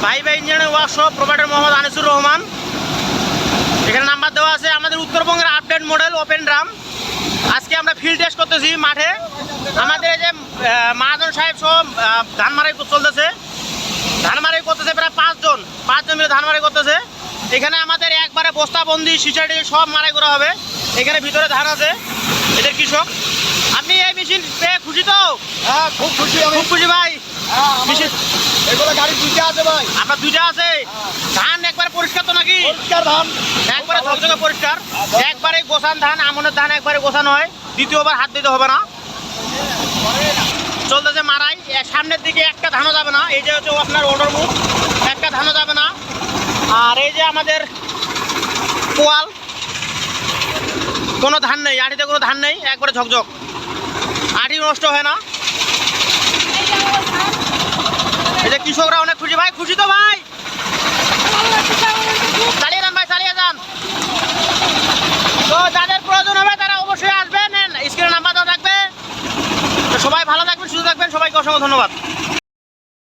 ভাই engineering workshop, provider Mohammad Anisur Rahman. এখানে number দেওয়া আছে। আমাদের উত্তরবঙ্গের আপডেট মডেল ওপেন ড্রাম। আজকে আমরা ফিল্ড টেস্ট করতেছি মাঠে। আমাদের এই যে মহাজন সাহেব সব ধান মারাই চলতেছে, ধান মারাই করতেছে প্রায় পাঁচজন মিলে ধান মারাই করতেছে। এখানে আমাদের একবারে বস্তাবন্দি সিচাটি সব মারাই করা হবে। এখানে ভিতরে ধান আছে, এদের কৃষক। আপনি এই মেশিন পেয়ে খুশি তো? হ্যাঁ, খুব খুশি আমি। খুব খুশি ভাই। মেশিন এগুলো গাড়ি দুইটা আছে ভাই। আপনার দুইটা আছে। ধান একবারে পরিষ্কার তো নাকি? পরিষ্কার ধান, একবারে ঝকঝকে পরিষ্কার। একবারে গোছান ধান, আমনের ধান একবারে গোছানো হয়, দ্বিতীয়বার হাত দিতে হবে না। চলতেছে মারাই। সামনের দিকে একটা ধানও যাবে না। এই যে হচ্ছে আপনার অর্ডার বুক, একটা ধানও যাবে না। আর এই যে আমাদের পোয়াল, কোনো ধান নেই, আটিতে কোনো ধান নেই, একবারে ঝকঝক, আটি নষ্ট হয় না। এই যে কৃষকরা অনেক খুশি। ভাই খুশি তো ভাই? চালিয়ে যান ভাই, চালিয়ে যান। তো যাদের প্রয়োজন হবে তারা অবশ্যই আসবেন, স্ক্রিনে নাম্বার দেওয়া থাকবে। তো সবাই ভালো থাকবেন, সুস্থ থাকবেন। সবাইকে অসংখ্য ধন্যবাদ।